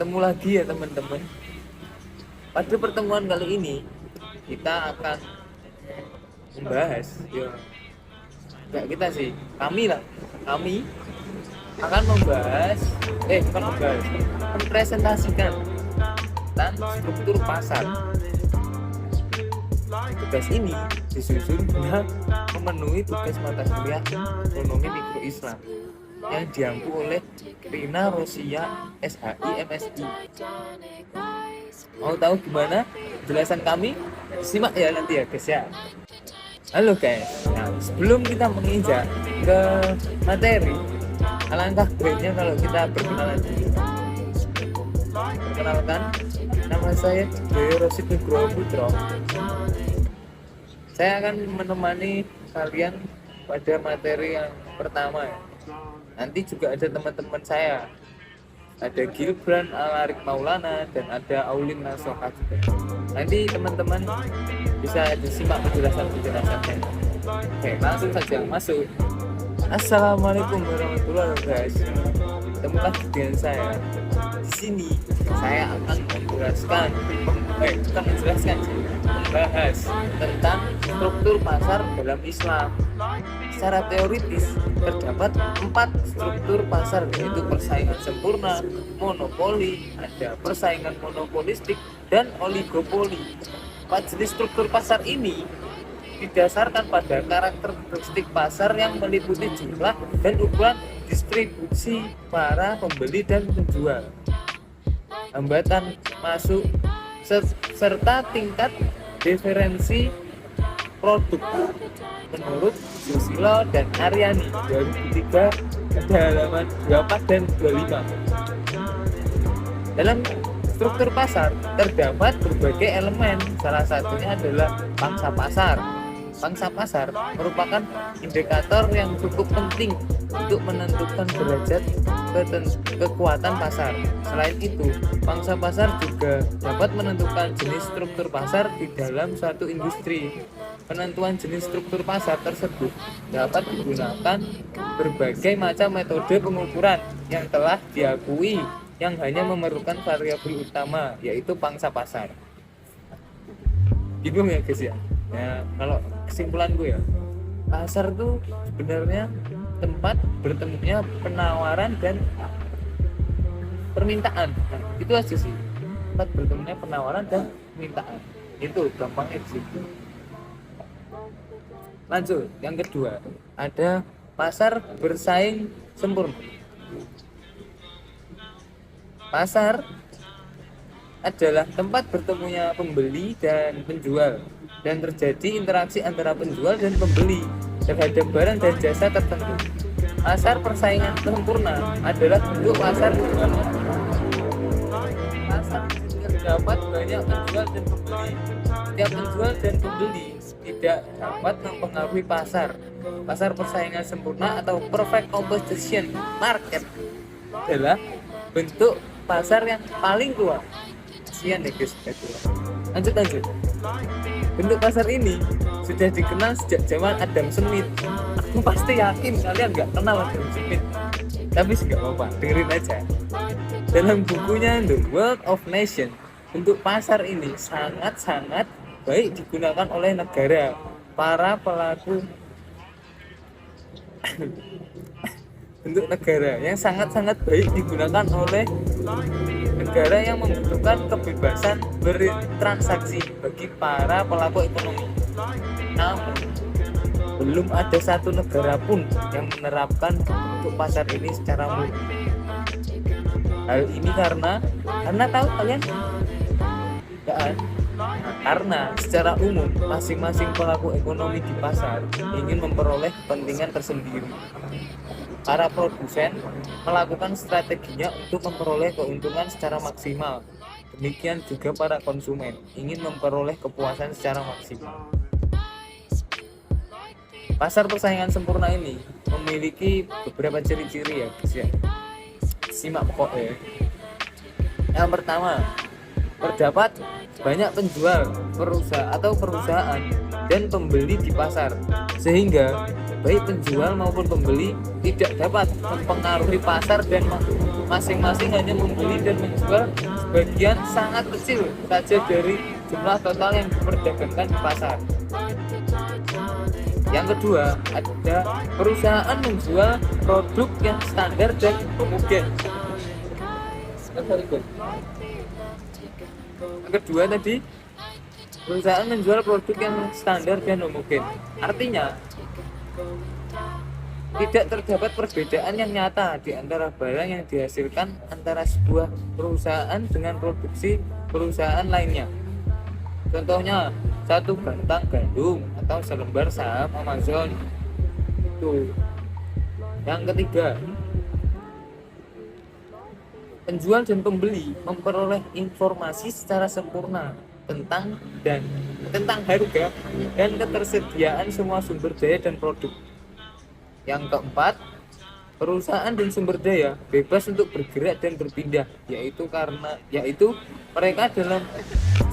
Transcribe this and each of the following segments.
Ketemu lagi ya teman-teman. Pada pertemuan kali ini kita akan membahas ya, enggak kita sih, kami akan membahas mempresentasikan tentang struktur pasar. Tugas ini disusun guna memenuhi tugas mata kuliah ekonomi mikro Islam yang diampu oleh Rina Rosia SHI MSI. Mau tahu gimana penjelasan kami? Simak ya nanti ya guys ya. Halo guys, nah, sebelum kita menginjak ke materi, alangkah baiknya kalau kita berkenalan dulu. Perkenalkan, nama saya Dewi Rosid Nugroho Putra. Saya akan menemani kalian pada materi yang pertama ya. Nanti juga ada teman-teman saya, ada Gilbran Alarik Maulana dan ada Aulin Nasoka juga. Nanti teman-teman bisa disimak penjelasannya. Oke, langsung saja masuk. Assalamualaikum warahmatullahi wabarakatuh. Ketemu lagi dengan saya. Di sini saya akan membahas tentang struktur pasar dalam Islam. Secara teoritis terdapat 4 struktur pasar, yaitu persaingan sempurna, monopoli, ada persaingan monopolistik, dan oligopoli. 4 jenis struktur pasar ini didasarkan pada karakteristik pasar yang meliputi jumlah dan ukuran distribusi para pembeli dan penjual, hambatan masuk serta tingkat diferensi produk. Menurut Susilo dan Aryani 2003 pada halaman 24 dan 25. Dalam struktur pasar terdapat berbagai elemen, salah satunya adalah pangsa pasar. Pangsa pasar merupakan indikator yang cukup penting untuk menentukan derajat kekuatan pasar. Selain itu, pangsa pasar juga dapat menentukan jenis struktur pasar di dalam suatu industri. Penentuan jenis struktur pasar tersebut dapat menggunakan berbagai macam metode pengukuran yang telah diakui, yang hanya memerlukan variabel utama, yaitu pangsa pasar. Bingung ya guys ya? Ya, kalau kesimpulan gue ya, pasar tuh sebenarnya tempat bertemunya penawaran dan permintaan. Nah, itu aja sih, tempat bertemunya penawaran dan permintaan. Itu gampangnya di situ. Lanjut, yang kedua ada pasar bersaing sempurna. Pasar adalah tempat bertemunya pembeli dan penjual, dan terjadi interaksi antara penjual dan pembeli terhadap barang dan jasa tertentu. Pasar persaingan sempurna adalah bentuk pasar di mana pasar terdapat banyak penjual dan pembeli. Setiap penjual dan pembeli tidak dapat mempengaruhi pasar. Pasar persaingan sempurna atau perfect competition market adalah bentuk pasar yang paling tua. Kasian ya guys, lanjut. Bentuk pasar ini sudah dikenal sejak zaman Adam Smith. Aku pasti yakin kalian nggak kenal Adam Smith, tapi nggak apa-apa, dengerin aja. Dalam bukunya The World of Nations, bentuk pasar ini sangat-sangat baik digunakan oleh negara. Para pelaku bentuk negara yang sangat-sangat baik digunakan oleh negara yang membutuhkan kebebasan bertransaksi bagi para pelaku ekonomi. Namun, belum ada satu negara pun yang menerapkan bentuk pasar ini secara murni. Hal ini karena tahu kalian? Karena secara umum masing-masing pelaku ekonomi di pasar ingin memperoleh kepentingan tersendiri. Para produsen melakukan strateginya untuk memperoleh keuntungan secara maksimal. Demikian juga para konsumen ingin memperoleh kepuasan secara maksimal. Pasar persaingan sempurna ini memiliki beberapa ciri-ciri ya guys ya. Simak pokoknya. Yang pertama, terdapat banyak penjual, perusahaan dan pembeli di pasar, sehingga baik penjual maupun pembeli tidak dapat mempengaruhi pasar dan masing-masing hanya membeli dan menjual sebagian sangat kecil saja dari jumlah total yang diperdagangkan di pasar. Yang kedua, ada perusahaan menjual produk yang standar dan homogen. Yang kedua tadi, perusahaan menjual produk yang standar dan homogen. Artinya, tidak terdapat perbedaan yang nyata di antara barang yang dihasilkan antara sebuah perusahaan dengan produksi perusahaan lainnya. Contohnya, satu batang gandum atau selembar saham Amazon. Tuh. Yang ketiga, penjual dan pembeli memperoleh informasi secara sempurna tentang harga dan ketersediaan semua sumber daya dan produk. Yang keempat, perusahaan dan sumber daya bebas untuk bergerak dan berpindah, yaitu mereka dalam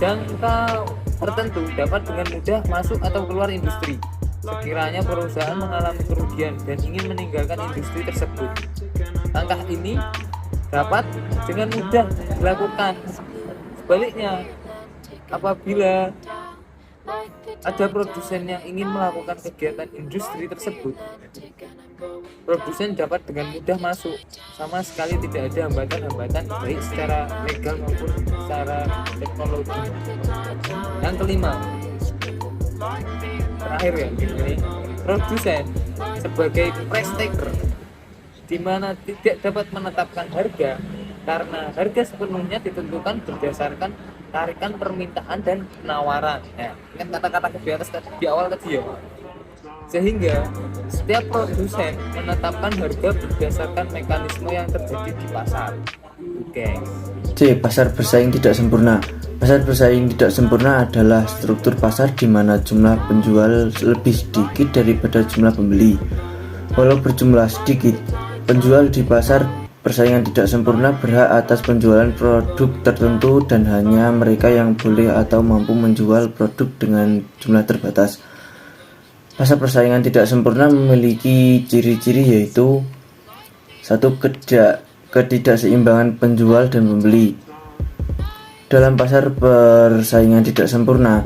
jangka tertentu dapat dengan mudah masuk atau keluar industri sekiranya perusahaan mengalami kerugian dan ingin meninggalkan industri tersebut. Langkah ini dapat dengan mudah dilakukan. Sebaliknya, apabila ada produsen yang ingin melakukan kegiatan industri tersebut, produsen dapat dengan mudah masuk, sama sekali tidak ada hambatan-hambatan baik secara legal maupun secara teknologi. Yang kelima, terakhir ya, ini produsen sebagai price taker, di mana tidak dapat menetapkan harga karena harga sepenuhnya ditentukan berdasarkan tarikan permintaan dan penawaran. Nah, kan kata-kata di awal tadi ya. Sehingga setiap produsen menetapkan harga berdasarkan mekanisme yang terjadi di pasar. Oke. C. Pasar bersaing tidak sempurna. Pasar bersaing tidak sempurna adalah struktur pasar di mana jumlah penjual lebih sedikit daripada jumlah pembeli. Walau berjumlah sedikit, penjual di pasar persaingan tidak sempurna berhak atas penjualan produk tertentu dan hanya mereka yang boleh atau mampu menjual produk dengan jumlah terbatas. Pasar persaingan tidak sempurna memiliki ciri-ciri yaitu 1. Ketidakseimbangan penjual dan pembeli. Dalam pasar persaingan tidak sempurna,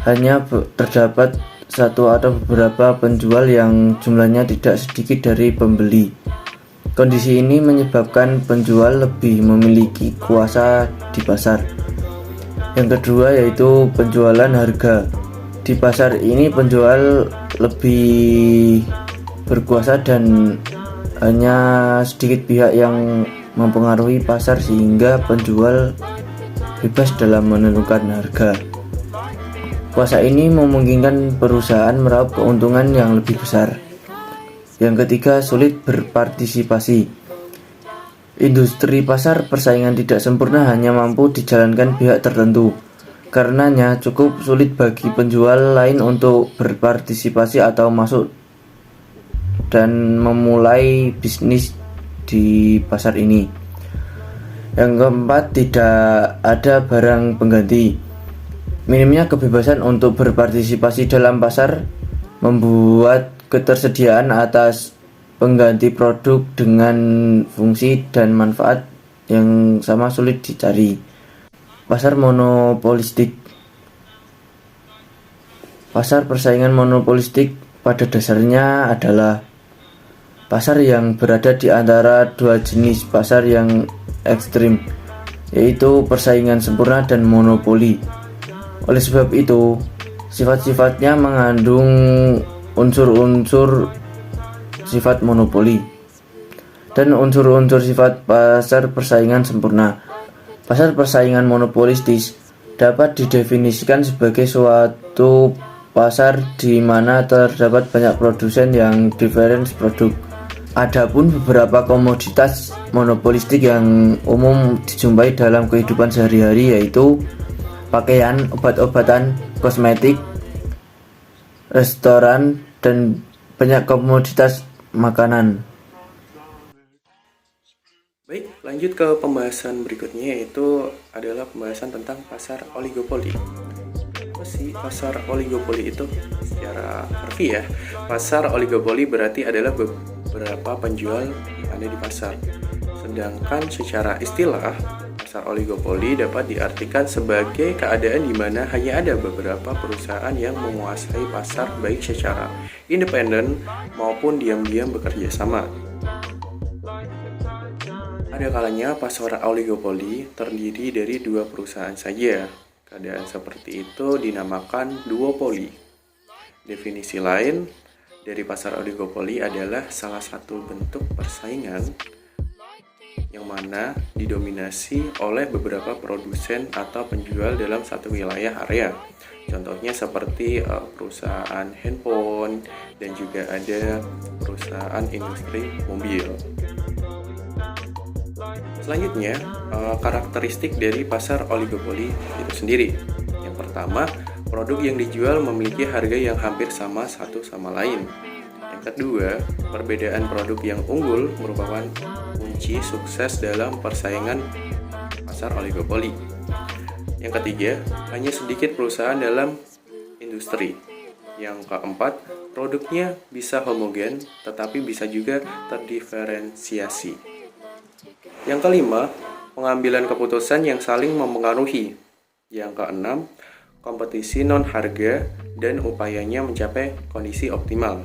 hanya terdapat satu atau beberapa penjual yang jumlahnya tidak sedikit dari pembeli. Kondisi ini menyebabkan penjual lebih memiliki kuasa di pasar. Yang kedua yaitu penjualan harga. Di pasar ini penjual lebih berkuasa dan hanya sedikit pihak yang mempengaruhi pasar sehingga penjual bebas dalam menentukan harga. Kuasa ini memungkinkan perusahaan meraup keuntungan yang lebih besar. Yang ketiga, sulit berpartisipasi. Industri pasar persaingan tidak sempurna hanya mampu dijalankan pihak tertentu. Karenanya cukup sulit bagi penjual lain untuk berpartisipasi atau masuk dan memulai bisnis di pasar ini. Yang keempat, tidak ada barang pengganti. Minimnya kebebasan untuk berpartisipasi dalam pasar membuat ketersediaan atas pengganti produk dengan fungsi dan manfaat yang sama sulit dicari. Pasar monopolistik. Pasar persaingan monopolistik pada dasarnya adalah pasar yang berada di antara dua jenis pasar yang ekstrim, yaitu persaingan sempurna dan monopoli. Oleh sebab itu, sifat-sifatnya mengandung unsur-unsur sifat monopoli dan unsur-unsur sifat pasar persaingan sempurna. Pasar persaingan monopolistis dapat didefinisikan sebagai suatu pasar di mana terdapat banyak produsen yang diferensiasi produk. Adapun beberapa komoditas monopolistik yang umum dijumpai dalam kehidupan sehari-hari yaitu pakaian, obat-obatan, kosmetik, restoran, dan banyak komoditas makanan. Baik, lanjut ke pembahasan berikutnya, yaitu adalah pembahasan tentang pasar oligopoli. Apa sih pasar oligopoli itu? Secara harfiah, pasar oligopoli berarti adalah beberapa penjual yang ada di pasar. Sedangkan secara istilah, pasar oligopoli dapat diartikan sebagai keadaan di mana hanya ada beberapa perusahaan yang menguasai pasar baik secara independen maupun diam-diam bekerja sama. Ada kalanya pasar oligopoli terdiri dari 2 perusahaan saja. Keadaan seperti itu dinamakan duopoli. Definisi lain dari pasar oligopoli adalah salah satu bentuk persaingan yang mana didominasi oleh beberapa produsen atau penjual dalam satu wilayah area. Contohnya seperti perusahaan handphone dan juga ada perusahaan industri mobil. Selanjutnya, karakteristik dari pasar oligopoli itu sendiri. Yang pertama, produk yang dijual memiliki harga yang hampir sama satu sama lain. Yang kedua, perbedaan produk yang unggul merupakan kunci sukses dalam persaingan pasar oligopoli. Yang ketiga, hanya sedikit perusahaan dalam industri. Yang keempat, produknya bisa homogen tetapi bisa juga terdiferensiasi. Yang kelima, pengambilan keputusan yang saling mempengaruhi. Yang keenam, kompetisi non-harga dan upayanya mencapai kondisi optimal.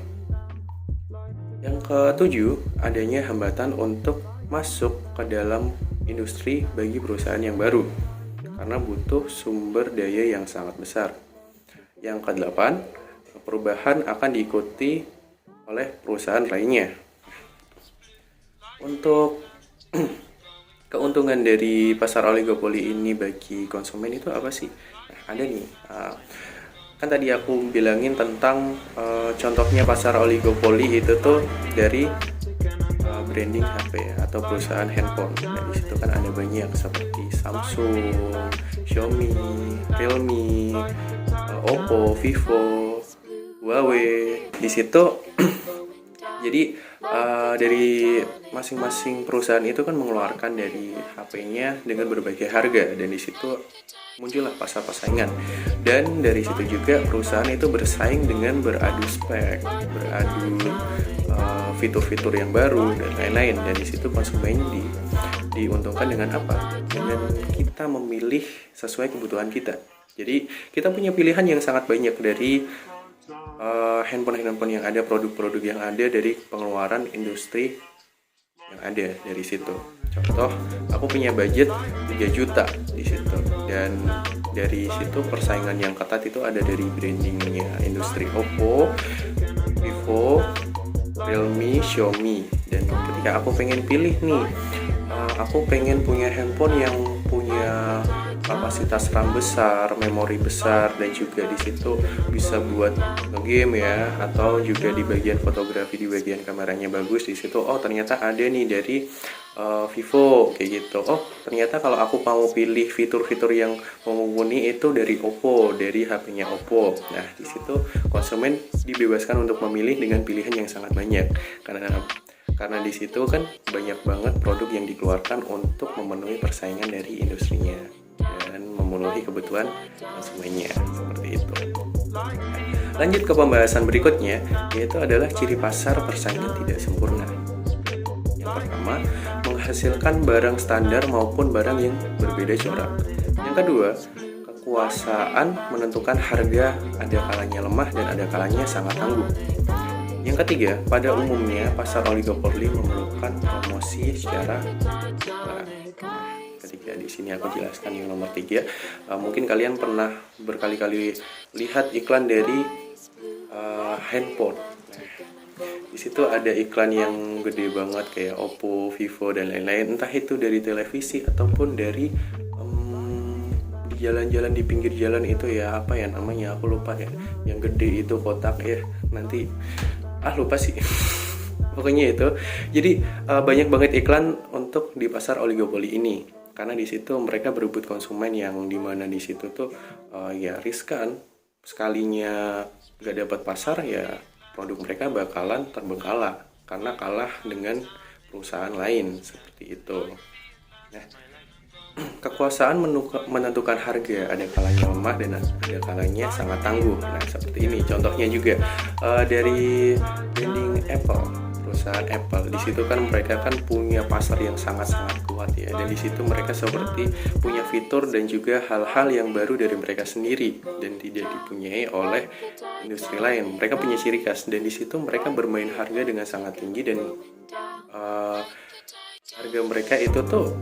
Yang ketujuh, adanya hambatan untuk masuk ke dalam industri bagi perusahaan yang baru karena butuh sumber daya yang sangat besar. Yang kedelapan, perubahan akan diikuti oleh perusahaan lainnya. Untuk keuntungan dari pasar oligopoli ini bagi konsumen itu apa sih? Nah, ada nih. Kan tadi aku bilangin tentang contohnya pasar oligopoli itu tuh dari branding HP atau perusahaan handphone. Nah, di situ kan ada banyak seperti Samsung, Xiaomi, Realme, Oppo, Vivo, Huawei. Di situ jadi dari masing-masing perusahaan itu kan mengeluarkan dari HP-nya dengan berbagai harga dan di situ muncullah pasar persaingan. Dan dari situ juga perusahaan itu bersaing dengan beradu spek, beradu fitur-fitur yang baru dan lain-lain. Dan di situ konsumen diuntungkan dengan apa? Dengan kita memilih sesuai kebutuhan kita. Jadi kita punya pilihan yang sangat banyak dari handphone yang ada, produk-produk yang ada dari pengeluaran industri yang ada dari situ. Contoh, aku punya budget 3 juta di situ dan dari situ persaingan yang ketat itu ada dari brandingnya industri Oppo, Vivo, Realme, Xiaomi. Dan ketika aku pengen pilih nih, aku pengen punya handphone yang punya kapasitas RAM besar, memori besar, dan juga di situ bisa buat nge-game ya, atau juga di bagian fotografi, di bagian kameranya bagus. Di situ oh ternyata ada nih dari Vivo kayak gitu. Oh ternyata kalau aku mau pilih fitur-fitur yang mumpuni itu dari Oppo, dari HP-nya Oppo. Nah di situ konsumen dibebaskan untuk memilih dengan pilihan yang sangat banyak karena di situ kan banyak banget produk yang dikeluarkan untuk memenuhi persaingan dari industrinya dan memenuhi kebutuhan konsumennya, seperti itu. Lanjut ke pembahasan berikutnya, yaitu adalah ciri pasar persaingan tidak sempurna. Yang pertama, menghasilkan barang standar maupun barang yang berbeda corak. Yang kedua, kekuasaan menentukan harga, ada kalanya lemah dan ada kalanya sangat tangguh. Yang ketiga, pada umumnya pasar oligopoli memerlukan promosi secara ketika di sini aku jelaskan yang nomor 3, mungkin kalian pernah berkali-kali lihat iklan dari handphone. Di situ ada iklan yang gede banget kayak Oppo, Vivo dan lain-lain, entah itu dari televisi ataupun dari di jalan-jalan di pinggir jalan itu ya, apa ya namanya aku lupa ya, yang gede itu kotak ya, nanti lupa sih. Pokoknya itu. Jadi banyak banget iklan untuk di pasar oligopoli ini. Karena di situ mereka berebut konsumen yang dimana di situ tuh ya riskan. Sekalinya gak dapat pasar ya produk mereka bakalan terbengkalai karena kalah dengan perusahaan lain seperti itu. Nah, kekuasaan menentukan harga, ada kalanya lemah dan ada kalanya sangat tangguh. Nah seperti ini contohnya juga dari branding Apple. perusahaan Apple. Di situ kan mereka kan punya pasar yang sangat-sangat kuat ya, dan di situ mereka seperti punya fitur dan juga hal-hal yang baru dari mereka sendiri dan tidak dipunyai oleh industri lain. Mereka punya ciri khas, dan di situ mereka bermain harga dengan sangat tinggi, dan harga mereka itu tuh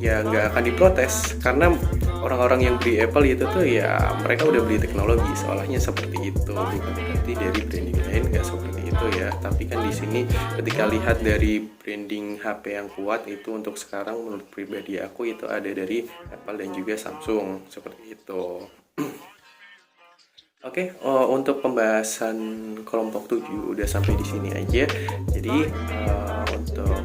ya nggak akan diprotes, karena orang-orang yang beli Apple itu tuh ya mereka udah beli teknologi, seolahnya seperti itu. Bukan berarti dari branding lain nggak seperti itu ya, tapi kan di sini ketika lihat dari branding HP yang kuat itu untuk sekarang menurut pribadi aku itu ada dari Apple dan juga Samsung seperti itu. Oke, untuk pembahasan kelompok 7 udah sampai di sini aja. Jadi untuk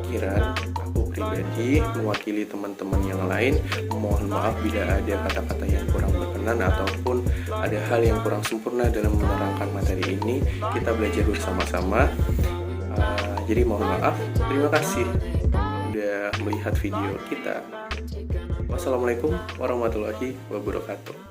akhiran aku pribadi mewakili teman-teman yang lain mohon maaf bila ada kata-kata yang kurang berkenan ataupun ada hal yang kurang sempurna dalam menerangkan materi ini. Kita belajar bersama-sama. Jadi mohon maaf. Terima kasih udah melihat video kita. Wassalamualaikum warahmatullahi wabarakatuh.